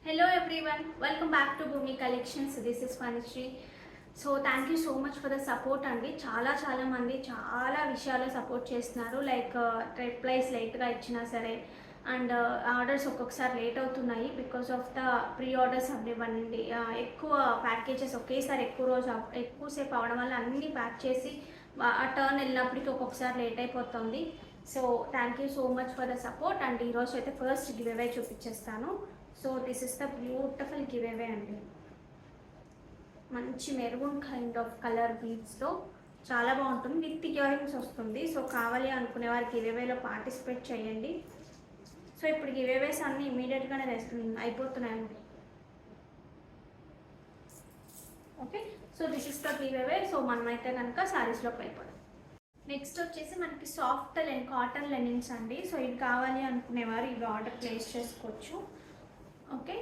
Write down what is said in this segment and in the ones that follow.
Hello everyone, welcome back to Bhumi Collections. This is Vanishri. So thank you so much for the support అండి. చాలా మంది చాలా విషయాల్లో support చేస్తున్నారు. Like replies లేట్గా ఇచ్చినా సరే అండ్ ఆర్డర్స్ ఒక్కొక్కసారి లేట్ అవుతున్నాయి because of the pre orders అవ్వండి. ఎక్కువ ప్యాకేజెస్ ఒకేసారి ఎక్కువసేపు అవడం వల్ల అన్నీ ప్యాక్ చేసి ఆ టర్న్ వెళ్ళినప్పటికీ ఒక్కొక్కసారి లేట్ అయిపోతుంది. So thank you so much for the support and ఈరోజు అయితే ఫస్ట్ గివ్ అవే చూపించేస్తాను. So this is the beautiful giveaway అండి. మంచి మెరూన్ కైండ్ ఆఫ్ కలర్ బీడ్స్లో చాలా బాగుంటుంది. విత్ ఇయర్ రింగ్స్ వస్తుంది. సో కావాలి అనుకునే వారు గివ్ అవేలో పార్టిసిపేట్ చేయండి. సో ఇప్పుడు గివ్ అవేస్ అన్నీ ఇమీడియట్గానే అయిపోతున్నాయండి. Okay, so this is the giveaway. So మనమైతే కనుక శారీస్లోకి వెళ్ళిపోతాం. నెక్స్ట్ వచ్చేసి మనకి సాఫ్ట్ కాటన్ లెనిన్స్ అండి. సో ఇది కావాలి అనుకునేవారు ఇవి ఆర్డర్ ప్లేస్ చేసుకోవచ్చు. Okay,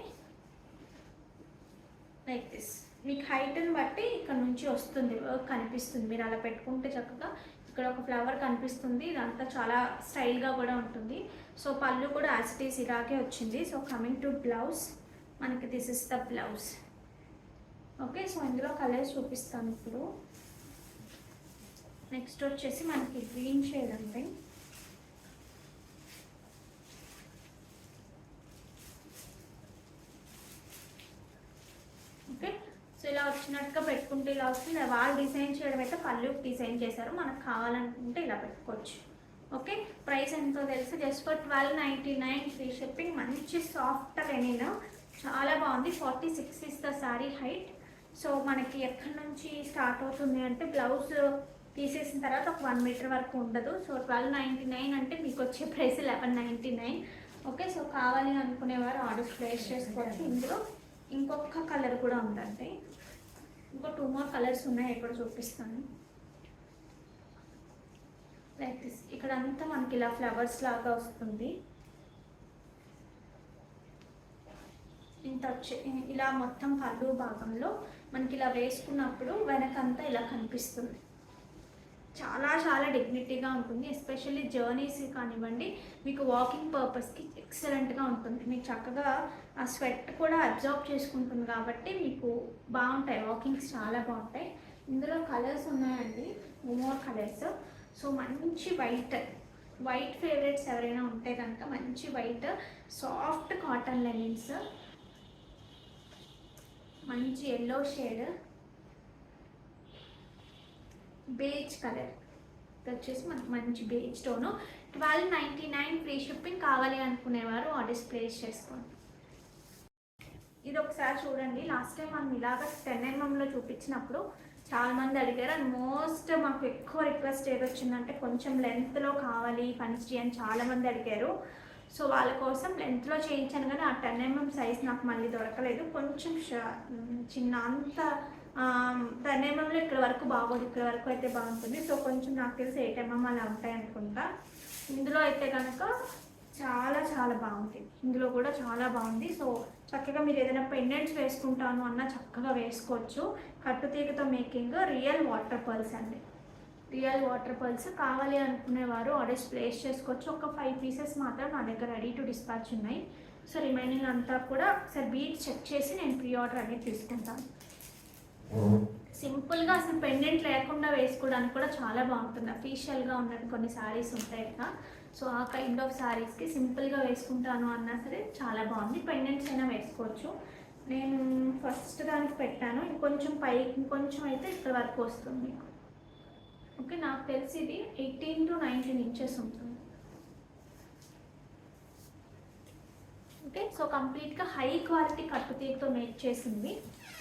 like this. మీకు హైట్ని బట్టి ఇక్కడ నుంచి వస్తుంది, వర్క్ కనిపిస్తుంది. మీరు అలా పెట్టుకుంటే చక్కగా ఇక్కడ ఒక ఫ్లవర్ కనిపిస్తుంది. ఇదంతా చాలా స్టైల్గా కూడా ఉంటుంది. సో పళ్ళు కూడా యాజ్ ఇట్ ఈస్ ఇలాగే వచ్చింది. సో కమింగ్ టు బ్లౌజ్, మనకి this is the blouse. Okay, so ఇందులో కలర్స్ చూపిస్తాను ఇప్పుడు. నెక్స్ట్ వచ్చేసి మనకి గ్రీన్ షేడ్ అంటే ఓకే, సో ఇలా వచ్చినట్టుగా పెట్టుకుంటే ఇలా వస్తుంది. వాళ్ళు డిజైన్ చేయడం అయితే పళ్ళు డిజైన్ చేశారు. మనకు కావాలనుకుంటే ఇలా పెట్టుకోవచ్చు. ఓకే, ప్రైస్ ఎంతో తెలుసు, జస్ట్ ఫర్ 1299 ఫ్రీ షిప్పింగ్. మంచి సాఫ్ట్ లెనిన్, చాలా బాగుంది. 46 is the sari height. So మనకి ఎక్కడి నుంచి స్టార్ట్ అవుతుంది అంటే బ్లౌజ్ తీసేసిన తర్వాత ఒక 1 మీటర్ వరకు ఉండదు. సో 1299 అంటే మీకు వచ్చే ప్రైస్ 1199. ఓకే, సో కావాలి అనుకునేవారు ఆర్డర్స్ ప్లేస్ చేసుకోవచ్చు. ఇందులో ఇంకొక కలర్ కూడా ఉందండి. ఇంకో 2 more కలర్స్ ఉన్నాయి, ఇక్కడ చూపిస్తాను. Like this. ఇక్కడ అంతా మనకి ఇలా ఫ్లవర్స్ లాగా వస్తుంది. ఇంత వచ్చి ఇలా మొత్తం పళ్ళు భాగంలో మనకి ఇలా వేసుకున్నప్పుడు వెనకంతా ఇలా కనిపిస్తుంది. చాలా డిగ్నిటీగా ఉంటుంది. ఎస్పెషల్లీ జర్నీస్ కానివ్వండి, మీకు వాకింగ్ పర్పస్కి ఎక్సలెంట్గా ఉంటుంది. మీకు చక్కగా ఆ స్వెట్ కూడా అబ్జర్వ్ చేసుకుంటుంది కాబట్టి మీకు బాగుంటాయి, వాకింగ్స్ చాలా బాగుంటాయి. ఇందులో కలర్స్ ఉన్నాయండి, 2 more కలర్స్. సో మంచి వైట్ ఫేవరెట్స్ ఎవరైనా ఉంటే కనుక మంచి వైట్ సాఫ్ట్ కాటన్ లెనిన్స్, మంచి ఎల్లో షేడ్, బేజ్ కలర్. ఇది వచ్చేసి మనకు మంచి బేజ్ టోను. 1299 free shipping. కావాలి అనుకునేవారు ఆర్డర్స్ ప్లేస్ చేసుకోండి. ఇది ఒకసారి చూడండి. లాస్ట్ టైం మనం ఇలాగ 10mm చూపించినప్పుడు చాలామంది అడిగారు. అండ్ మోస్ట్ మాకు ఎక్కువ రిక్వెస్ట్ ఏది వచ్చిందంటే కొంచెం లెంత్లో కావాలి ఫన్స్టీ అని చాలామంది అడిగారు. సో వాళ్ళ కోసం లెంత్లో చేయించాను, కానీ ఆ 10mm సైజ్ నాకు మళ్ళీ దొరకలేదు. కొంచెం చిన్న అంత 10mm ఇక్కడ వరకు బాగోదు, ఇక్కడ వరకు అయితే బాగుంటుంది. సో కొంచెం నాకు తెలిసి 8mm అలా ఉంటాయి అనుకుంటా. ఇందులో అయితే కనుక చాలా బాగుంది. ఇందులో కూడా చాలా బాగుంది. సో చక్కగా మీరు ఏదైనా పెండెంట్స్ వేసుకుంటాను అన్నా చక్కగా వేసుకోవచ్చు. కట్టుతీగతో మేకింగ్, రియల్ వాటర్ పర్ల్స్ అండి. Real water pearls. కావాలి అనుకునేవారు ఆర్డర్స్ ప్లేస్ చేసుకోవచ్చు. ఒక 5 pieces మాత్రం నా దగ్గర రెడీ టు డిస్పాచ్ ఉన్నాయి. సో రిమైనింగ్ అంతా కూడా ఒకసారి బీట్ చెక్ చేసి నేను ప్రీ ఆర్డర్ అనేది తీసుకుంటాను. సింపుల్గా అసలు పెండెంట్ లేకుండా వేసుకోవడానికి కూడా చాలా బాగుంటుంది. అఫీషియల్గా ఉన్నట్టు కొన్ని శారీస్ ఉంటాయి కదా, సో ఆ కైండ్ ఆఫ్ శారీస్కి సింపుల్గా వేసుకుంటాను అన్నా సరే చాలా బాగుంది. పెండెంట్స్ అయినా వేసుకోవచ్చు. నేను ఫస్ట్ దానికి పెట్టాను, ఇంకొంచెం పైకి ఇంకొంచెం అయితే ఇక్కడ వరకు వస్తుంది. ఓకే, నాకు తెలిసి ఇది 18 to 19 inches ఉంటుంది. ఓకే, సో కంప్లీట్గా హై క్వాలిటీ కట్టుతీగతో మేక్ చేసింది.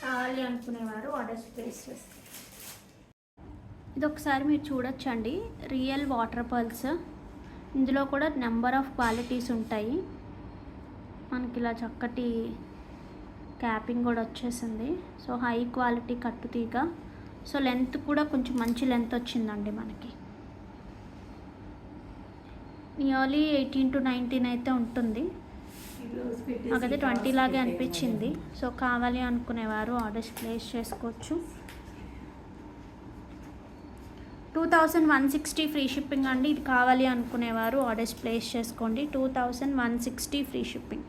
కావాలి అనుకునేవారు ఆర్డర్స్ ప్లేస్ చేస్తారు. ఇది ఒకసారి మీరు చూడొచ్చండి, రియల్ వాటర్ పర్ల్స్. ఇందులో కూడా నెంబర్ ఆఫ్ క్వాలిటీస్ ఉంటాయి. మనకి ఇలా చక్కటి క్యాపింగ్ కూడా వచ్చేసింది. సో హై క్వాలిటీ కట్టుతీగ. సో లెంత్ కూడా కొంచెం మంచి లెంత్ వచ్చిందండి మనకి. నియర్లీ 18 to 19 అయితే ఉంటుంది. నాకైతే 20 లాగే అనిపించింది. సో కావాలి అనుకునేవారు ఆర్డర్స్ ప్లేస్ చేసుకోవచ్చు. 2160 ఫ్రీ షిప్పింగ్ అండి. ఇది కావాలి అనుకునేవారు ఆర్డర్స్ ప్లేస్ చేసుకోండి. 2160 free shipping.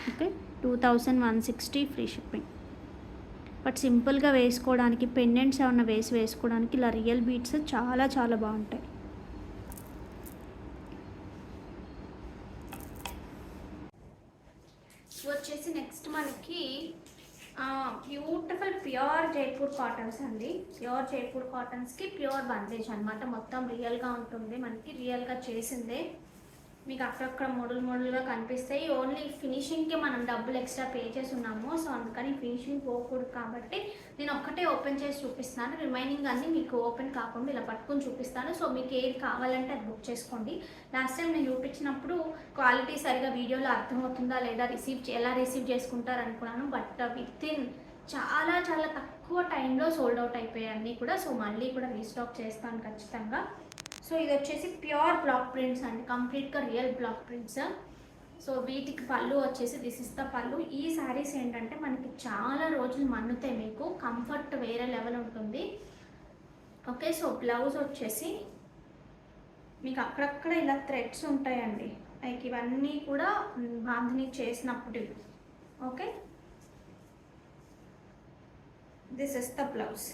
Okay 2160 free shipping. But సింపుల్గా వేసుకోవడానికి పెండెంట్స్ ఏమన్నా వేసుకోవడానికి ఇలా రియల్ బీట్స్ చాలా చాలా బాగుంటాయి. వచ్చేసి నెక్స్ట్ మనకి బ్యూటిఫుల్ ప్యూర్ జైపూర్ కాటన్స్ అండి. ప్యూర్ జైపూర్ కాటన్స్కి ప్యూర్ బందేజ్ అనమాట. మొత్తం రియల్గా ఉంటుంది, మనకి రియల్గా చేసిందే. మీకు అక్కడక్కడ మోడల్గా కనిపిస్తాయి. ఓన్లీ ఫినిషింగ్కి మనం డబ్బులు ఎక్స్ట్రా పే చేసి ఉన్నాము, సో అందుకని ఫినిషింగ్ పోకూడదు కాబట్టి నేను ఒక్కటే ఓపెన్ చేసి చూపిస్తాను. రిమైనింగ్ అన్నీ మీకు ఓపెన్ కాకుండా ఇలా పట్టుకొని చూపిస్తాను. సో మీకు ఏది కావాలంటే అది బుక్ చేసుకోండి. లాస్ట్ టైం నేను చూపించినప్పుడు క్వాలిటీ సరిగా వీడియోలో అర్థమవుతుందా లేదా, ఎలా రిసీవ్ చేసుకుంటారు అనుకున్నాను. బట్ వితిన్ చాలా చాలా తక్కువ టైంలో సోల్డ్ అవుట్ అయిపోయాయి అన్నీ కూడా. సో మళ్ళీ కూడా రీస్టాక్ చేస్తాను ఖచ్చితంగా. సో ఇది వచ్చేసి ప్యూర్ బ్లాక్ ప్రింట్స్ అండి, కంప్లీట్గా రియల్ బ్లాక్ ప్రింట్స్. సో వీటికి పళ్ళు వచ్చేసి దిస్ ఇస్ ద పళ్ళు. ఈ శారీస్ ఏంటంటే మనకి చాలా రోజులు మన్నుతాయి, మీకు కంఫర్ట్ వేరే లెవెల్ ఉంటుంది. ఓకే, సో బ్లౌజ్ వచ్చేసి మీకు అక్కడక్కడ ఇలా థ్రెడ్స్ ఉంటాయండి, లైక్ ఇవన్నీ కూడా బాంధని చేసినప్పుడు. Okay, this is the blouse.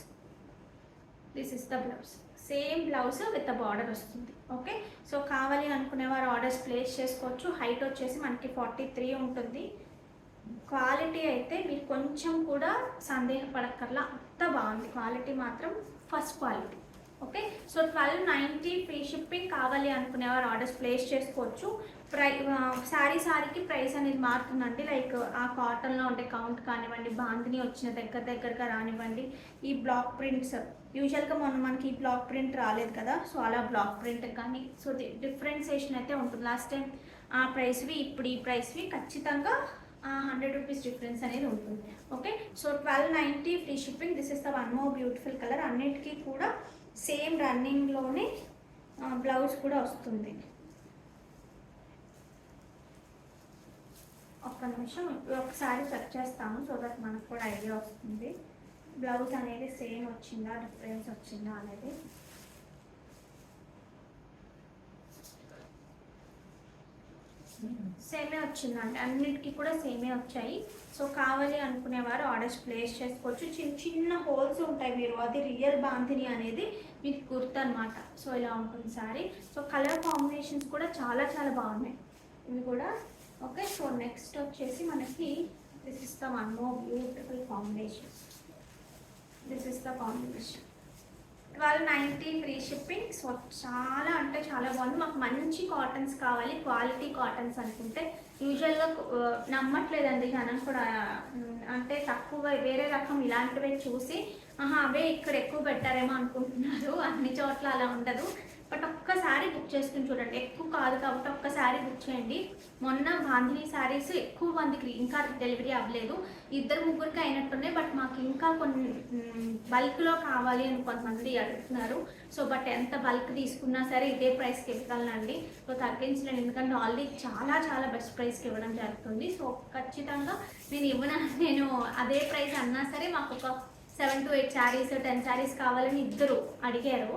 This is the blouse. Same blouse with border వస్తుంది. ఓకే, సో కావాలి అనుకునేవారు ఆర్డర్స్ ప్లేస్ చేసుకోవచ్చు. హైట్ వచ్చేసి మనకి 43 ఉంటుంది. క్వాలిటీ అయితే మీరు కొంచెం కూడా సందేహపడక్కర్లా, అంత బాగుంది క్వాలిటీ మాత్రం, first quality. Okay, so 1290 free shipping. కావాలి అనుకునేవారు ఆర్డర్స్ ప్లేస్ చేసుకోవచ్చు. శారీకి ప్రైస్ అనేది మారుతుందండి. లైక్ ఆ కాటన్లో ఉండే కౌంట్ కానివ్వండి, బాందిని వచ్చిన దగ్గరగా రానివ్వండి, ఈ బ్లాక్ ప్రింట్స్ యూజువల్గా మనకి ఈ బ్లాక్ ప్రింట్ రాలేదు కదా, సో అలా బ్లాక్ ప్రింట్ కానీ సో డిఫరెన్సియేషన్ అయితే ఉంటుంది. లాస్ట్ టైం ఆ ప్రైస్వి ఇప్పుడు ఈ ప్రైస్వి ఖచ్చితంగా 100 రూపీస్ డిఫరెన్స్ అనేది ఉంటుంది. Okay, so 1290 free shipping. This is the one more beautiful colour. అన్నిటికీ కూడా సేమ్ రన్నింగ్లోనే బ్లౌజ్ కూడా వస్తుంది. ఒక్క నిమిషం ఒకసారి చెక్ చేస్తాము, సో దట్ మనకు కూడా ఐడియా వస్తుంది బ్లౌజ్ అనేది సేమ్ వచ్చిందా, డిఫరెన్స్ వచ్చిందా అనేది. సేమే వచ్చిందండి, అన్నిటికీ కూడా సేమే వచ్చాయి. సో కావాలి అనుకునేవారు ఆర్డర్స్ ప్లేస్ చేసుకోవచ్చు. చిన్న చిన్న హోల్స్ ఉంటాయి, మీరు అది రియల్ బాంతిని అనేది మీకు గుర్తు అనమాట. సో ఇలా ఉంటుంది సారీ. సో కలర్ కాంబినేషన్స్ కూడా చాలా చాలా బాగున్నాయి ఇవి కూడా. ఓకే, సో నెక్స్ట్ వచ్చేసి మనకి this is the one more beautiful combination. This is the combination. 1290 free shipping. So చాలా అంటే చాలా బాగుంది. మాకు మంచి కాటన్స్ కావాలి, క్వాలిటీ కాటన్స్ అనుకుంటే యూజువల్గా నమ్మట్లేదండి జనం కూడా, అంటే తక్కువ వేరే రకం ఇలాంటివే చూసి అవే ఇక్కడ ఎక్కువ పెట్టారేమో అనుకుంటున్నారు. అన్ని చోట్ల అలా ఉండదు. బట్ ఒక్కసారి బుక్ చేసుకుని చూడండి, ఎక్కువ కాదు కాబట్టి ఒక్కసారి బుక్ చేయండి. మొన్న బాంధిని శారీస్ ఎక్కువ మందికి ఇంకా డెలివరీ అవ్వలేదు, 2-3కి అయినట్టున్నాయి. బట్ మాకు ఇంకా కొన్ని బల్క్లో కావాలి అని కొంతమంది అడుగుతున్నారు. సో బట్ ఎంత బల్క్ తీసుకున్నా సరే ఇదే ప్రైస్కి ఇవ్వగలనండి. సో తగ్గించలేను, ఎందుకంటే ఆల్రెడీ చాలా చాలా బెస్ట్ ప్రైస్కి ఇవ్వడం జరుగుతుంది. సో ఖచ్చితంగా నేను అదే ప్రైస్ అన్నా సరే మాకు ఒక 7 to 8 శారీస్ 10 శారీస్ కావాలని ఇద్దరు అడిగారు.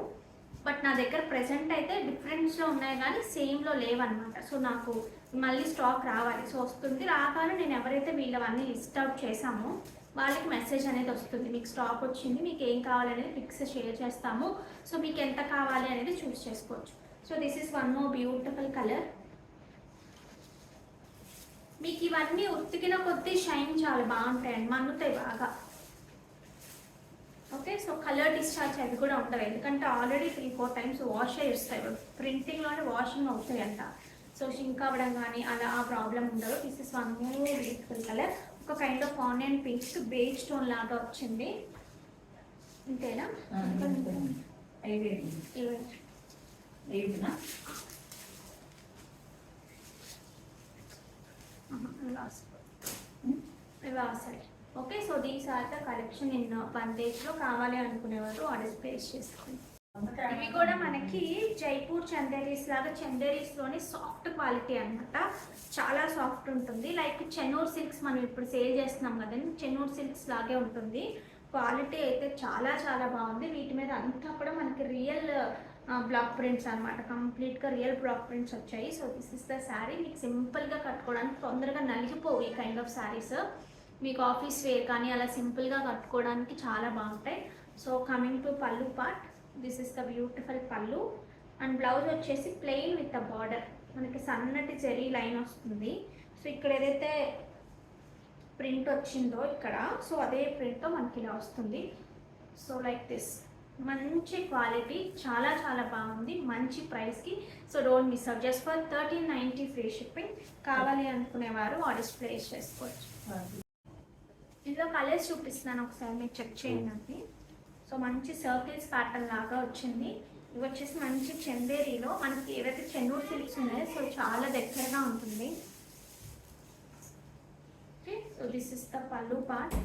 బట్ నా దగ్గర ప్రెజెంట్ అయితే డిఫరెన్స్లో ఉన్నాయి కానీ సేమ్లో లేవన్నమాట. సో నాకు మళ్ళీ స్టాక్ రావాలి. సో వస్తుంది, రాగానే నేను ఎవరైతే వీళ్ళవన్నీ లిస్ట్ అవుట్ చేశామో వాళ్ళకి మెసేజ్ అనేది వస్తుంది, మీకు స్టాక్ వచ్చింది, మీకు ఏం కావాలనేది పిక్స్ షేర్ చేస్తాము. సో మీకు ఎంత కావాలి అనేది చూస్ చేసుకోవచ్చు. So this is one more beautiful colour. మీకు ఇవన్నీ ఉతికిన కొద్దీ షైన్ చాలా బాగుంటాయండి, మన్నుతాయి బాగా. ఓకే, సో కలర్ డిశ్చార్జ్ అవి కూడా ఉండవు, ఎందుకంటే ఆల్రెడీ 3-4 టైమ్స్ వాష్ అయ్యి వస్తాయి. ప్రింటింగ్లోనే వాషింగ్ అవుతాయి అంట. సో షింక్ అవ్వడం కానీ అలా ఆ ప్రాబ్లం ఉండదు. This is one more beautiful colour. ఒక kind of onion pink beige stone లాగా వచ్చింది. ఇంతేనా? సరే. Okay, so these are the collection in బందేజ్లో. కావాలి అనుకునేవారు ఆర్డర్స్ ప్లేస్ చేసుకోండి. ఇవి కూడా మనకి జైపూర్ చందేరీస్ లాగా, చందేరీస్లోని సాఫ్ట్ క్వాలిటీ అనమాట, చాలా సాఫ్ట్ ఉంటుంది. లైక్ చెన్నూరు సిల్క్స్ మనం ఇప్పుడు సేల్ చేస్తున్నాం కదండి, చెన్నూరు సిల్క్స్ లాగే ఉంటుంది. క్వాలిటీ అయితే చాలా చాలా బాగుంది. వీటి మీద అంతా కూడా మనకి రియల్ బ్లాక్ ప్రింట్స్ అనమాట. కంప్లీట్గా రియల్ బ్లాక్ ప్రింట్స్ వచ్చాయి. So this is the sari. మీకు సింపుల్గా కట్టుకోవడానికి తొందరగా నలిగిపోవు ఈ కైండ్ ఆఫ్ శారీస్. మీకు ఆఫీస్ వేర్ కానీ అలా సింపుల్గా కట్టుకోవడానికి చాలా బాగుంటాయి. సో కమింగ్ టు పళ్ళు part, this is the beautiful పళ్ళు. అండ్ బ్లౌజ్ వచ్చేసి ప్లెయిన్ విత్ ద బార్డర్, మనకి సన్నటి జెరీ లైన్ వస్తుంది. సో ఇక్కడ ఏదైతే ప్రింట్ వచ్చిందో ఇక్కడ, సో అదే ప్రింట్తో మనకి ఇలా వస్తుంది. సో లైక్ దిస్, మంచి క్వాలిటీ, చాలా చాలా బాగుంది, మంచి ప్రైస్కి. So don't miss out. Just for 1390 free shipping. కావాలి అనుకునేవారు ఆర్డర్స్ ప్లేస్ చేసుకోవచ్చు. ఇందులో కలర్స్ చూపిస్తున్నాను, ఒకసారి మీరు చెక్ చేయండి. సో మంచి సర్కిల్స్ ప్యాటర్న్ లాగా వచ్చింది. ఇవి వచ్చేసి మంచి చందేరీలో మనకి ఏవైతే చెన్నూరు సిల్క్స్ ఉన్నాయో సో చాలా దగ్గరగా ఉంటుంది. Okay, so this is the pallu part.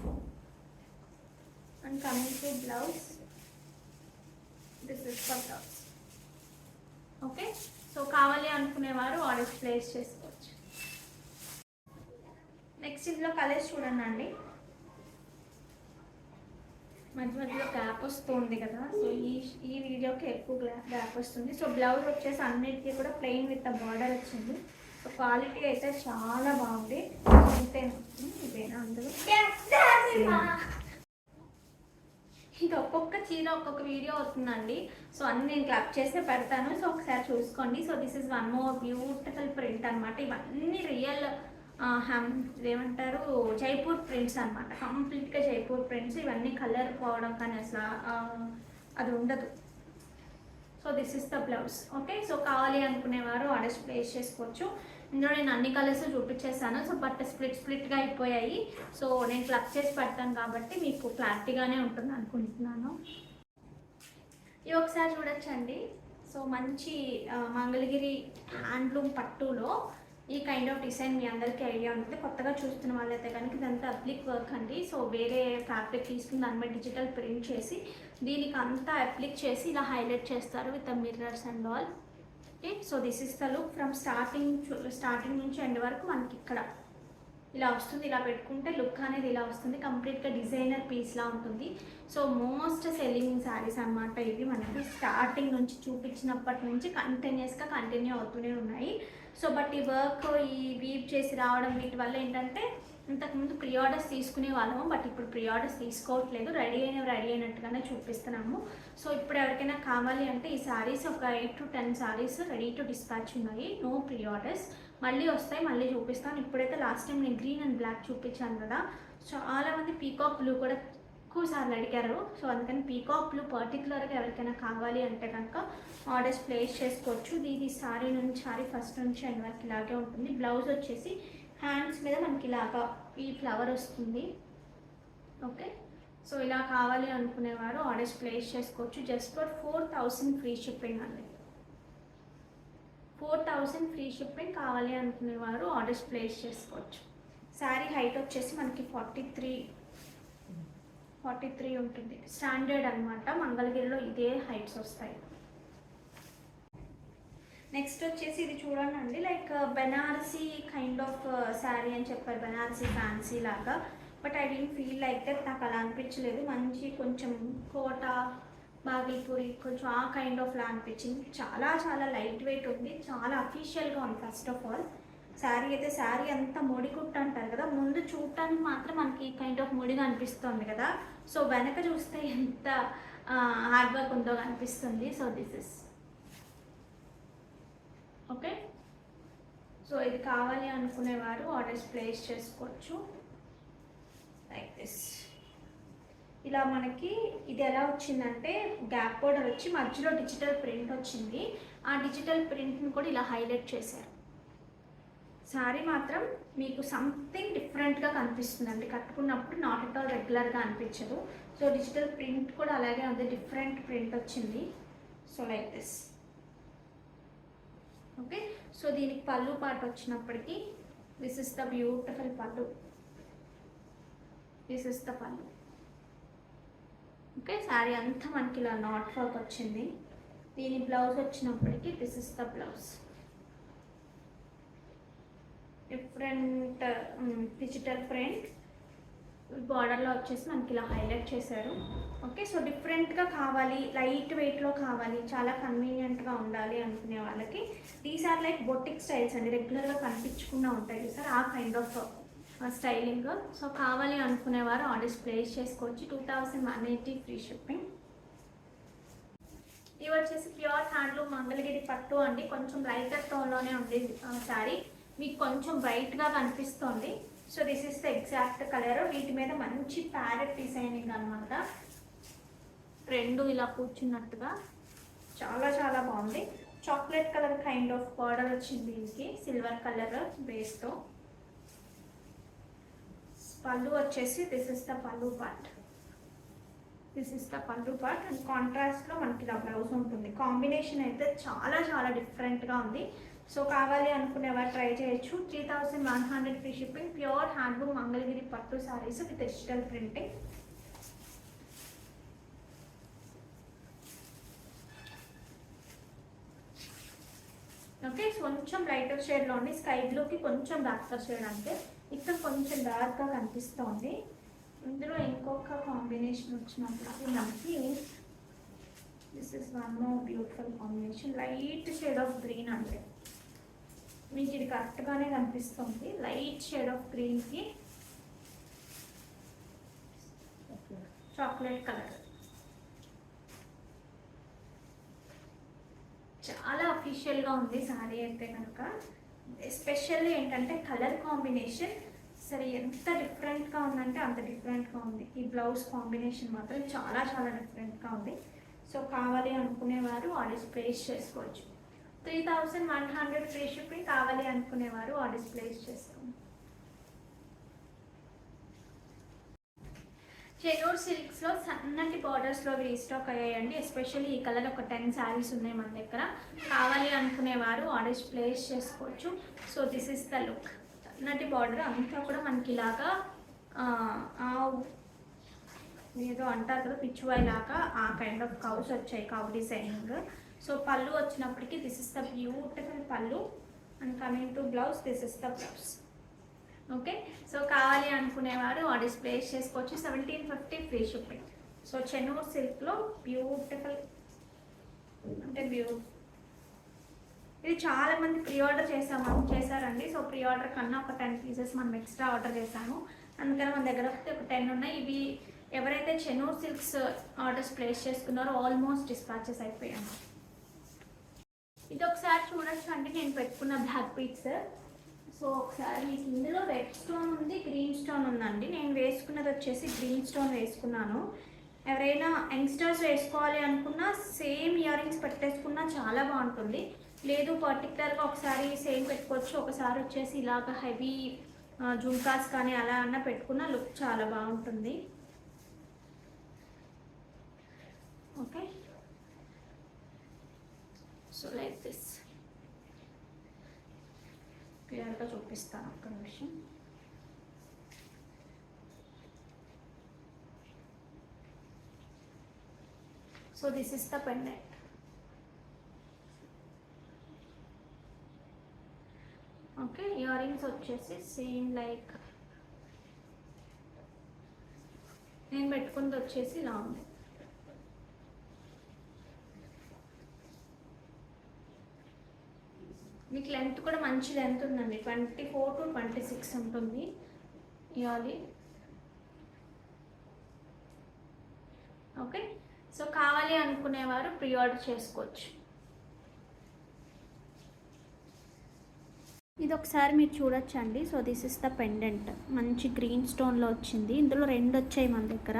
And coming to blouse, this is the blouse. Okay, so కావాలి అనుకునేవారు ఆర్డర్స్ ప్లేస్ చేసుకోవచ్చు. నెక్స్ట్ ఇందులో కలర్స్ చూడండి. మధ్య మధ్యలో గ్యాప్ వస్తుంది కదా, సో ఈ వీడియోకి ఎక్కువ గ్యాప్ వస్తుంది. సో బ్లౌజ్ వచ్చేసి అన్నిటికీ కూడా ప్లెయిన్ విత్ బార్డర్ వచ్చింది. సో క్వాలిటీ అయితే చాలా బాగుంది. ఇదేనా అందులో ఇది ఒక్కొక్క చీర ఒక్కొక్క వీడియో అవుతుందండి. సో అన్ని నేను క్లబ్ చేస్తే పెడతాను, సో ఒకసారి చూసుకోండి. So this is one more beautiful print అనమాట. ఇవన్నీ రియల్ ఏమంటారు, జైపూర్ ప్రింట్స్ అనమాట. కంప్లీట్గా జైపూర్ ప్రింట్స్. ఇవన్నీ కలర్ పోవడం కానీ అసలు అది ఉండదు. So this is the blouse. Okay, so కావాలి అనుకునేవారు ఆర్డర్స్ ప్లేస్ చేసుకోవచ్చు. ఇందులో నేను అన్ని కలర్స్ చూపించేస్తాను. సో బట్ స్ప్లిట్గా అయిపోయాయి. సో నేను క్లబ్ చేసి పెడతాను కాబట్టి మీకు క్లారిటీగానే ఉంటుంది అనుకుంటున్నాను. ఇవి ఒకసారి చూడొచ్చండి. సో మంచి మంగళగిరి హ్యాండ్లూమ్ పట్టులో ఈ కైండ్ ఆఫ్ డిజైన్ మీ అందరికీ ఐడియా ఉంటుంది. కొత్తగా చూస్తున్న వాళ్ళైతే కనుక ఇదంతా అప్లిక్ వర్క్ అండి. సో వేరే ఫ్యాబ్రిక్ తీసుకుని దాని మీద డిజిటల్ ప్రింట్ చేసి దీనికి అంతా అప్లిక్ చేసి ఇలా హైలైట్ చేస్తారు with the mirrors and all. Okay, so this is the look from starting నుంచి ఎండ్ వరకు మనకి ఇక్కడ ఇలా వస్తుంది. ఇలా పెట్టుకుంటే లుక్ అనేది ఇలా వస్తుంది. కంప్లీట్గా డిజైనర్ పీస్లా ఉంటుంది. సో మోస్ట్ సెల్లింగ్ శారీస్ అనమాట ఇవి. మనకి స్టార్టింగ్ నుంచి చూపించినప్పటి నుంచి కంటిన్యూస్గా కంటిన్యూ అవుతూనే ఉన్నాయి. సో బట్ ఈ వర్క్, ఈ వీవ్ చేసి రావడం వీటి వల్ల ఏంటంటే ఇంతకుముందు ప్రీ ఆర్డర్స్ తీసుకునే వాళ్ళము, బట్ ఇప్పుడు ప్రీ ఆర్డర్స్ తీసుకోవట్లేదు. రెడీ అయినట్టుగానే చూపిస్తున్నాము. సో ఇప్పుడు ఎవరికైనా కావాలి అంటే ఈ శారీస్ ఒక 8 to 10 saris ready to dispatch ఉన్నాయి. No pre orders. మళ్ళీ వస్తాయి, మళ్ళీ చూపిస్తాను. ఇప్పుడైతే లాస్ట్ టైం నేను గ్రీన్ అండ్ బ్లాక్ చూపించాను కదా, చాలామంది పీకాక్ బ్లూ కూడా ఎక్కువ సార్లు అడిగారు. సో అందుకని పీకాక్ బ్లూ పర్టికులర్గా ఎవరికైనా కావాలి అంటే కనుక ఆర్డర్స్ ప్లేస్ చేసుకోవచ్చు. ఇది శారీ ఫస్ట్ నుంచి ఎండ్ వరకు ఇలాగే ఉంటుంది. బ్లౌజ్ వచ్చేసి హ్యాండ్స్ మీద మనకి ఇలాగా ఈ ఫ్లవర్ వస్తుంది. ఓకే, సో ఇలా కావాలి అనుకునేవారు ఆర్డర్స్ ప్లేస్ చేసుకోవచ్చు. జస్ట్ ఫర్ 4000 ఫ్రీ షిప్పింగ్ అండి. 4000 ఫ్రీ షిప్పింగ్ కావాలి అనుకునేవారు ఆర్డర్స్ ప్లేస్ చేసుకోవచ్చు. శారీ హైట్ వచ్చేసి మనకి 43 ఉంటుంది. స్టాండర్డ్ అనమాట. మంగళగిరిలో ఇదే హైట్స్ వస్తాయి. నెక్స్ట్ వచ్చేసి ఇది చూడండి, like Banarasi kind of sari అని చెప్పారు, బెనారసీ ఫ్యాన్సీ లాగా. But I don't feel like that. నాకు అలా అనిపించలేదు. మంచి కొంచెం కోట, బాగిల్పూరి కొంచెం ఆ కైండ్ ఆఫ్ లా అనిపించింది. చాలా చాలా లైట్ వెయిట్ ఉంది, చాలా అఫీషియల్గా ఉంది. ఫస్ట్ ఆఫ్ ఆల్ శారీ అయితే శారీ అంతా ముడి కుట్టు అంటారు కదా, ముందు చూడటానికి మాత్రం మనకి కైండ్ ఆఫ్ ముడిగా అనిపిస్తుంది కదా. సో వెనక చూస్తే ఎంత హార్డ్ వర్క్ ఉందో అనిపిస్తుంది. So this is okay. So ఇది కావాలి అనుకునేవారు ఆర్డర్స్ ప్లేస్ చేసుకోవచ్చు. Like this. ఇలా మనకి ఇది ఎలా వచ్చిందంటే గ్యాప్ బోర్డర్ వచ్చి మధ్యలో డిజిటల్ ప్రింట్ వచ్చింది. ఆ డిజిటల్ ప్రింట్ని కూడా ఇలా హైలైట్ చేశారు. శారీ మాత్రం మీకు సంథింగ్ డిఫరెంట్గా కనిపిస్తుందండి. కట్టుకున్నప్పుడు నాట్ ఎట్ ఆల్ రెగ్యులర్గా అనిపించదు. సో డిజిటల్ ప్రింట్ కూడా అలాగే ఉంది, డిఫరెంట్ ప్రింట్ వచ్చింది. So like this. Okay, so దీనికి పళ్ళు పార్ట్ వచ్చినప్పటికీ దిస్ ఇస్ ద బ్యూటిఫుల్ పళ్ళు. దిస్ ఇస్ ద పళ్ళు. ఓకే, శారీ అంతా మనకి ఇలా నాట్ వర్క్ వచ్చింది. దీని బ్లౌజ్ వచ్చినప్పటికీ this is the blouse. Different digital print బార్డర్లో వచ్చేసి మనకి ఇలా హైలైట్ చేశారు. ఓకే, సో డిఫరెంట్గా కావాలి, లైట్ వెయిట్లో కావాలి, చాలా కన్వీనియంట్గా ఉండాలి అనుకునే వాళ్ళకి these are like boutique styles అండి. రెగ్యులర్గా కనిపించకుండా ఉంటాయి సార్ ఆ కైండ్ ఆఫ్ స్టైలింగ్. సో కావాలి అనుకునేవారు ఆర్డర్స్ ప్లేస్ చేసుకోవచ్చు. 2180 ఫ్రీ షిప్పింగ్. ఇవి వచ్చేసి ప్యూర్ హ్యాండ్లూమ్ మంగళగిరి పట్టు అండి. కొంచెం లైటర్ టోన్లోనే ఉంది శారీ, మీకు కొంచెం బ్రైట్గా కనిపిస్తుంది. So this is the exact colour. వీటి మీద మంచి ప్యారెట్ డిజైనింగ్ అనమాట, రెండు ఇలా కూర్చున్నట్టుగా చాలా చాలా బాగుంది. Chocolate colour kind of border వచ్చింది దీనికి, సిల్వర్ కలర్ బేస్తో. పళ్ళు వచ్చేసి this is the pallu part, this is the pallu part. And కాంట్రాస్ట్లో మనకి ఇలా బ్లౌజ్ ఉంటుంది. కాంబినేషన్ అయితే చాలా చాలా డిఫరెంట్గా ఉంది. సో కావాలి అనుకునేవారు ట్రై చేయొచ్చు. 3100 free shipping. Pure handloom Mangalagiri pattu saris with digital printing. Okay, కొంచెం లైటర్ షేడ్లో ఉంది, స్కై బ్లూకి కొంచెం డార్కర్ షేడ్ అంటే ఇక్కడ కొంచెం డార్క్గా కనిపిస్తుంది. ఇందులో ఇంకొక కాంబినేషన్ వచ్చినప్పుడు మనకి this is one more beautiful combination, light shade of green. అంటే మీకు ఇది కరెక్ట్గానే కనిపిస్తుంది. లైట్ షేడ్ ఆఫ్ గ్రీన్కి చాక్లెట్ కలర్, చాలా అఫీషియల్గా ఉంది శారీ అయితే కనుక. ఎస్పెషల్లీ ఏంటంటే కలర్ కాంబినేషన్ సరే ఎంత డిఫరెంట్గా ఉందంటే అంత డిఫరెంట్గా ఉంది. ఈ బ్లౌజ్ కాంబినేషన్ మాత్రం చాలా చాలా డిఫరెంట్గా ఉంది. సో కావాలి అనుకునేవారు ఆర్డర్స్ ప్లేస్ చేసుకోవచ్చు. 3100 ఫ్రీ షిప్పింగ్. కావాలి అనుకునేవారు ఆర్డర్స్ ప్లేస్ చేసుకోండి. చెనూర్ సిల్క్స్లో సన్నటి బార్డర్స్లో రీస్టాక్ అయ్యాయండి. ఎస్పెషల్లీ ఈ కలర్ ఒక 10 శారీస్ ఉన్నాయి మన దగ్గర. కావాలి అనుకునేవారు ఆర్డర్స్ ప్లేస్ చేసుకోవచ్చు. So this is the look. సన్నటి బార్డర్ అంతా కూడా మనకి ఇలాగా ఏదో అంటారు కదా పిచ్చువాయి లాగా ఆ కైండ్ ఆఫ్ కౌస్ వచ్చాయి, కౌ డిజైనింగ్. సో పళ్ళు వచ్చినప్పటికీ దిస్ ఇస్ ద బ్యూటిఫుల్ పళ్ళు. And coming to blouse, this is the blouse. Okay, so కావాలి అనుకునేవారు ఆర్డర్స్ ప్లేస్ చేసుకోవచ్చు. 1750 ఫ్రీ షిప్పింగ్. సో చెనూర్ సిల్క్లో బ్యూటిఫుల్ అంటే ఇది చాలా మంది ప్రీ ఆర్డర్ చేశారండి. సో ప్రీ ఆర్డర్ కన్నా ఒక 10 పీసెస్ మనం ఎక్స్ట్రా ఆర్డర్ చేశాము, అందుకని మన దగ్గర ఒక 10 ఉన్నాయి. ఇవి ఎవరైతే చెనూర్ సిల్క్స్ ఆర్డర్స్ ప్లేస్ చేసుకున్నారో ఆల్మోస్ట్ డిస్పాచెస్ అయిపోయాను. ఇది ఒకసారి చూడొచ్చు అండి, నేను పెట్టుకున్న బ్లాక్ బీడ్స్. సో ఒకసారి మీకు ఇందులో రెడ్ స్టోన్ ఉంది, గ్రీన్ స్టోన్ ఉందండి. నేను వేసుకున్నది వచ్చేసి గ్రీన్ స్టోన్ వేసుకున్నాను. ఎవరైనా యంగ్స్టర్స్ వేసుకోవాలి అనుకున్నా సేమ్ ఇయర్ రింగ్స్ పెట్టేసుకున్నా చాలా బాగుంటుంది. లేదు పర్టికులర్గా ఒకసారి సేమ్ పెట్టుకోవచ్చు, ఒకసారి వచ్చేసి ఇలాగ హెవీ జుంకాస్ కానీ అలా అన్నా పెట్టుకున్న లుక్ చాలా బాగుంటుంది. ఓకే, సో లైక్ దిస్ క్లియర్గా చూపిస్తాను ఒక్క నిమిషం. So this is the pendant. Okay, ear rings వచ్చేసి సేమ్ లైక్ నేను పెట్టుకుంది వచ్చేసి ఇలా ఉంది. మీకు లెంత్ కూడా మంచి లెంత్ ఉందండి, 24 to 26 ఉంటుంది ఇవ్వాలి. ఓకే, సో కావాలి అనుకునేవారు ప్రీ ఆర్డర్ చేసుకోవచ్చు. ఇది ఒకసారి మీరు చూడొచ్చండి. So this is the pendant, మంచి గ్రీన్ స్టోన్లో వచ్చింది. ఇందులో 2 వచ్చాయి మన దగ్గర,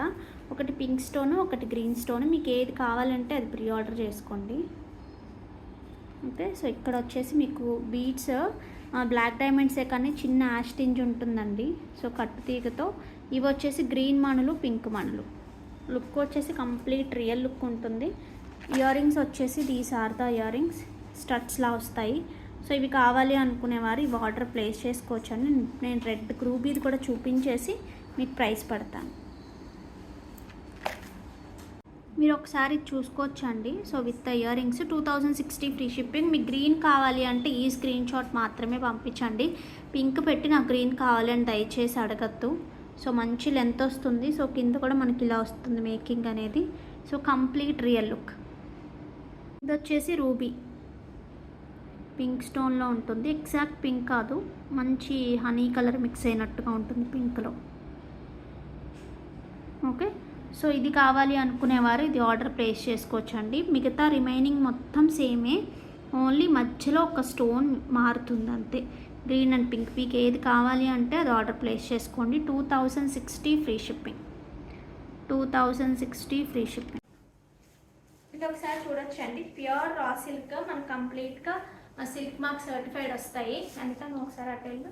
ఒకటి పింక్ స్టోన్, ఒకటి గ్రీన్ స్టోన్. మీకు ఏది కావాలంటే అది ప్రీ ఆర్డర్ చేసుకోండి. ఓకే, సో ఇక్కడ వచ్చేసి మీకు బీడ్స్ బ్లాక్ డైమండ్సే కానీ చిన్న యాష్ టింజ్ ఉంటుందండి. సో కట్టు తీగతో ఇవి వచ్చేసి గ్రీన్ మణులు, పింక్ మణులు. లుక్ వచ్చేసి కంప్లీట్ రియల్ లుక్ ఉంటుంది. ఇయర్ రింగ్స్ వచ్చేసి these are the earrings, స్టడ్స్లా వస్తాయి. సో ఇవి కావాలి అనుకునేవారు ఇవి ఆర్డర్ ప్లేస్ చేసుకోవచ్చు అని నేను రెడ్ గ్రూబీది కూడా చూపించేసి మీకు ప్రైస్ పడతాను. మీరు ఒకసారి చూసుకోవచ్చు అండి. So with ear rings 2060 free shipping. మీకు గ్రీన్ కావాలి అంటే ఈ స్క్రీన్ షాట్ మాత్రమే పంపించండి. పింక్ పెట్టి నాకు గ్రీన్ కావాలని దయచేసి అడగద్దు. సో మంచి లెంత్ వస్తుంది. సో కింద కూడా మనకి ఇలా వస్తుంది మేకింగ్ అనేది. So complete real look. ఇది వచ్చేసి రూబీ పింక్ స్టోన్లో ఉంటుంది. ఎగ్జాక్ట్ పింక్ కాదు, మంచి హనీ కలర్ మిక్స్ అయినట్టుగా ఉంటుంది పింక్లో. ఓకే, సో ఇది కావాలి అనుకునేవారు ఇది ఆర్డర్ ప్లేస్ చేసుకోవచ్చు అండి. మిగతా రిమైనింగ్ మొత్తం సేమే, ఓన్లీ మధ్యలో ఒక స్టోన్ మారుతుంది అంతే. గ్రీన్ అండ్ పింక్, మీకు ఏది కావాలి అంటే అది ఆర్డర్ ప్లేస్ చేసుకోండి. 2060 ఫ్రీ షిప్పింగ్. 2060 free shipping. ఇది ఒకసారి చూడొచ్చండి. ప్యూర్ రా సిల్క్, మనకు కంప్లీట్గా సిల్క్ మార్క్ సర్టిఫైడ్ వస్తాయి. అందుకని ఒకసారి attend.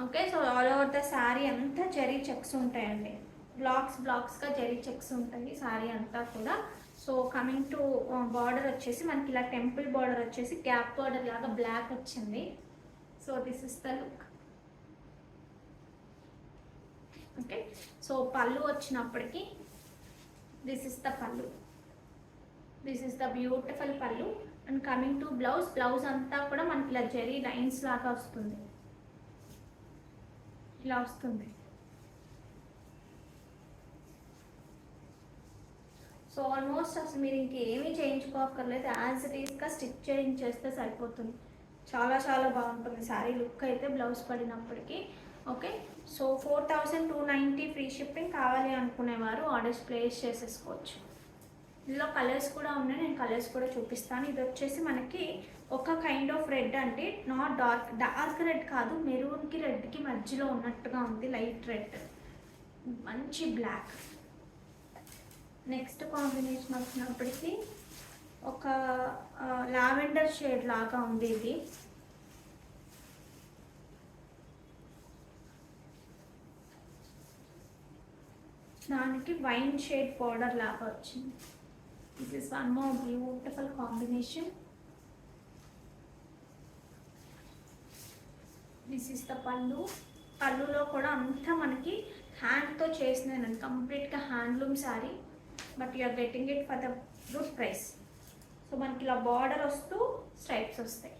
Okay, so all over the sari అంతా జరీ చెక్స్ ఉంటాయండి. బ్లాక్స్గా జరీ చెక్స్ ఉంటాయి శారీ అంతా కూడా. సో కమింగ్ టు బార్డర్ వచ్చేసి మనకి ఇలా టెంపుల్ బార్డర్ వచ్చేసి గ్యాప్ బార్డర్ లాగా బ్లాక్ వచ్చింది. So this is the look. Okay, so పళ్ళు వచ్చినప్పటికీ దిస్ ఇస్ ద పళ్ళు. దిస్ ఇస్ ద బ్యూటిఫుల్ పళ్ళు. అండ్ కమింగ్ టు బ్లౌజ్ అంతా కూడా మనకి ఇలా జరీ లైన్స్ లాగా వస్తుంది, ఇలా వస్తుంది. సో ఆల్మోస్ట్ అసలు మీరు ఇంకేమీ చేయించుకోక్కర్లేదు, యాజ్ ఇట్ ఈస్గా స్టిచ్ చేయించేస్తే సరిపోతుంది. చాలా చాలా బాగుంటుంది శారీ లుక్ అయితే బ్లౌజ్ పడినప్పటికీ. Okay, so 4290 free shipping. కావాలి అనుకునేవారు ఆర్డర్స్ ప్లేస్ చేసేసుకోవచ్చు. ఇందులో కలర్స్ కూడా ఉన్నాయి, నేను కలర్స్ కూడా చూపిస్తాను. ఇది వచ్చేసి మనకి ఒక కైండ్ ఆఫ్ రెడ్ అంటే నాట్ డార్క్ రెడ్ కాదు, మెరూన్కి రెడ్కి మధ్యలో ఉన్నట్టుగా ఉంది, లైట్ రెడ్, మంచి బ్లాక్. నెక్స్ట్ కాంబినేషన్ వచ్చినప్పటికీ ఒక లావెండర్ షేడ్ లాగా ఉంది ఇది. దానికి వైన్ షేడ్ పౌడర్ లాగా వచ్చింది. This is one more beautiful combination. This is the pallu. పళ్ళులో కూడా అంతా మనకి హ్యాండ్తో చేసినాను, కంప్లీట్గా handloom sari, but you are getting it for the good price. So మనకి ఇలా బార్డర్ వస్తూ స్ట్రైప్స్ వస్తాయి.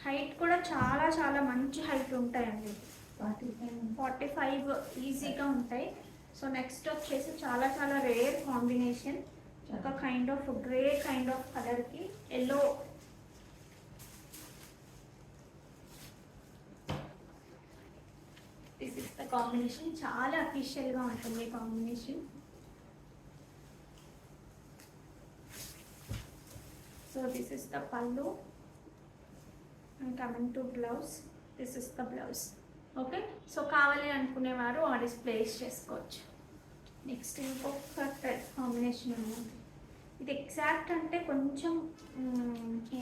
హైట్ కూడా చాలా చాలా మంచి హైట్ ఉంటాయండి, 45 ఈజీగా ఉంటాయి. సో నెక్స్ట్ వచ్చేసి చాలా చాలా రేర్ కాంబినేషన్, ఒక kind of grey kind of కలర్కి yellow. This is the combination. చాలా అఫీషియల్గా ఉంటుంది ఈ combination. So this is the pallu. And coming to blouse, this is the blouse. Okay, so కావాలి అనుకునేవారు ఆర్డర్స్ ప్లేస్ చేసుకోవచ్చు. నెక్స్ట్ ఇంకొక కాంబినేషన్ ఉంది. ఇది ఎగ్జాక్ట్ అంటే కొంచెం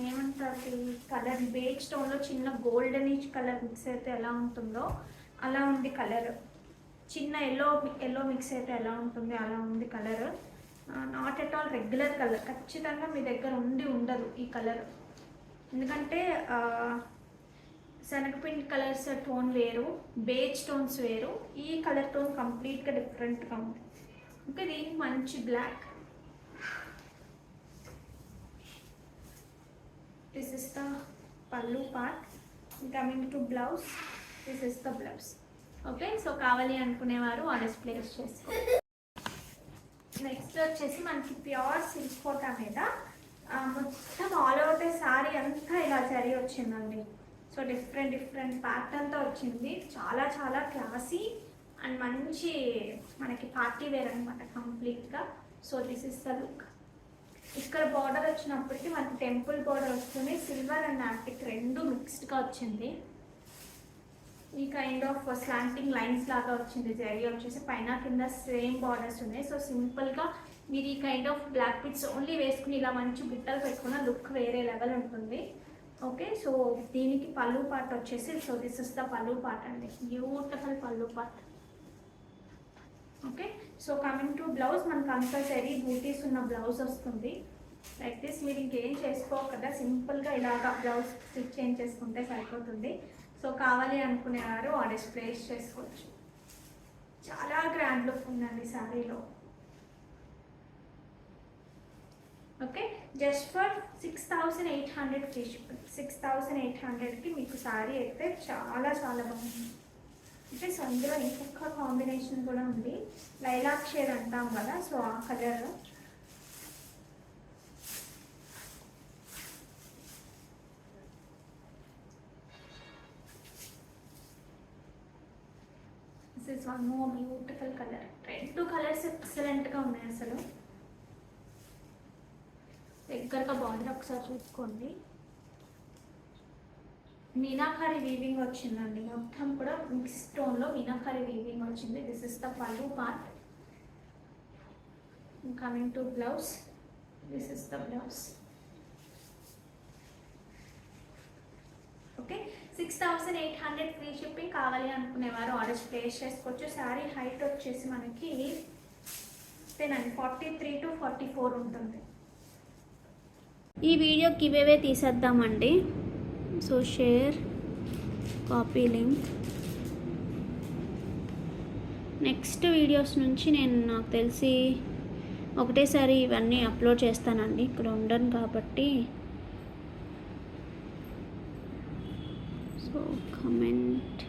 ఏమంటారు ఈ కలర్, బేజ్ స్టోన్లో చిన్న గోల్డెనిష్ కలర్ మిక్స్ అయితే ఎలా ఉంటుందో అలా ఉంది కలర్. చిన్న ఎల్లో మిక్స్ అయితే ఎలా ఉంటుంది అలా ఉంది colour. Not at all regular colour, ఖచ్చితంగా మీ దగ్గర ఉండదు ఈ కలర్. ఎందుకంటే శనగపిండి కలర్స్ టోన్ వేరు, బేజ్ టోన్స్ వేరు, ఈ కలర్ టోన్ కంప్లీట్గా డిఫరెంట్గా ఉంది. ఓకే, దీనికి మంచి black. This is the pallu part. Coming to blouse, this is the blouse. Okay, so కావాలి అనుకునేవారు ఆర్డర్స్ ప్లేస్ చేసుకోండి. నెక్స్ట్ వచ్చేసి మనకి ప్యూర్ సిల్క్ కోటా మీద మొత్తం ఆల్ ఓవర్ ద శారీ అంతా ఇలా జరీ వచ్చిందండి. సో డిఫరెంట్ ప్యాటర్న్తో వచ్చింది, చాలా చాలా క్లాసీ అండ్ మంచి మనకి పార్టీ వేర్ అనమాట కంప్లీట్గా. So this is the look. ఇక్కడ బార్డర్ వచ్చినప్పటికీ మనకి టెంపుల్ బార్డర్ వస్తుంది, సిల్వర్ అండ్ యాంటిక్ రెండు మిక్స్డ్గా వచ్చింది. ఈ కైండ్ ఆఫ్ స్లాంటింగ్ లైన్స్ లాగా వచ్చింది. జరీ వచ్చేసి పైన కింద సేమ్ బార్డర్స్ ఉన్నాయి. సో సింపుల్గా మీరు ఈ kind of black bits only వేసుకుని ఇలా మంచి బుట్టలు పెట్టుకున్న లుక్ వేరే లెవెల్ ఉంటుంది. ఓకే, సో దీనికి పళ్ళు పార్ట్ వచ్చేసి, so this is the pallu part అండి, బ్యూటిఫుల్ పళ్ళు part. Okay, so coming to blouse, మనకు కంపల్సరీ బూటీస్ ఉన్న బ్లౌజ్ వస్తుంది. Like this. మీరు ఇంకేం చేసుకోకదా, సింపుల్గా ఇలాగా బ్లౌజ్ స్టిచ్ చేసుకుంటే సరిపోతుంది. సో కావాలి అనుకునేవారు ఆర్డర్స్ ప్లేస్ చేసుకోవచ్చు. చాలా గ్రాండ్ లుక్ ఉందండి శారీలో. Okay, just for 6800 free shipping. 6800కి మీకు శారీ అయితే చాలా చాలా బాగుంది. అంటే సో అందులో ఇంకొక కాంబినేషన్ కూడా ఉంది, లైలాక్ షేడ్ అంటాం కదా, సో ఆ colour. This is one more beautiful colour. రెండు కలర్స్ ఎక్సలెంట్గా ఉన్నాయి అసలు. దగ్గరగా బార్డర్ ఒకసారి చూసుకోండి. మీనాకారి వీవింగ్ వచ్చిందండి, మొత్తం కూడా మిక్స్ స్టోన్లో మీనాకారి వీవింగ్ వచ్చింది. దిస్ ఇస్ ద పల్లు part. Coming to blouse, this is the blouse. Okay, 6800 free shipping. కావాలి అనుకునేవారు ఆర్డర్స్ ప్లేస్ చేసుకోవచ్చు. శారీ హైట్ వచ్చేసి మనకి 43 to 44 ఉంటుంది. ఈ వీడియో గివేవే తీసేద్దామండి. So share, copy link. Next videos నుంచి నేను నాకు తెలిసి ఒకటేసారి ఇవన్నీ అప్లోడ్ చేస్తానండి, ఇక్కడ ఉండను కాబట్టి. So comment.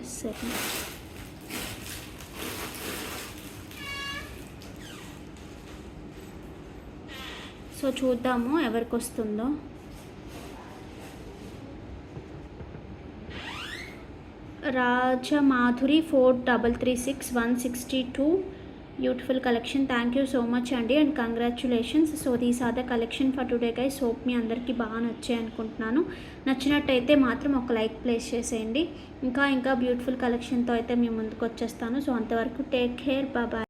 +7. సో చూద్దాము ఎవరికి వస్తుందో. Rajamadhuri 4336 162. Beautiful collection. Thank you so much అండి and congratulations. So these are the collection for today guys. Hope మీ అందరికీ బాగా నచ్చాయి అనుకుంటున్నాను. నచ్చినట్టయితే మాత్రం ఒక లైక్ ప్లేస్ చేసేయండి. ఇంకా బ్యూటిఫుల్ కలెక్షన్తో అయితే మీ ముందుకు వచ్చేస్తాను. సో అంతవరకు టేక్ కేర్, బాయ్.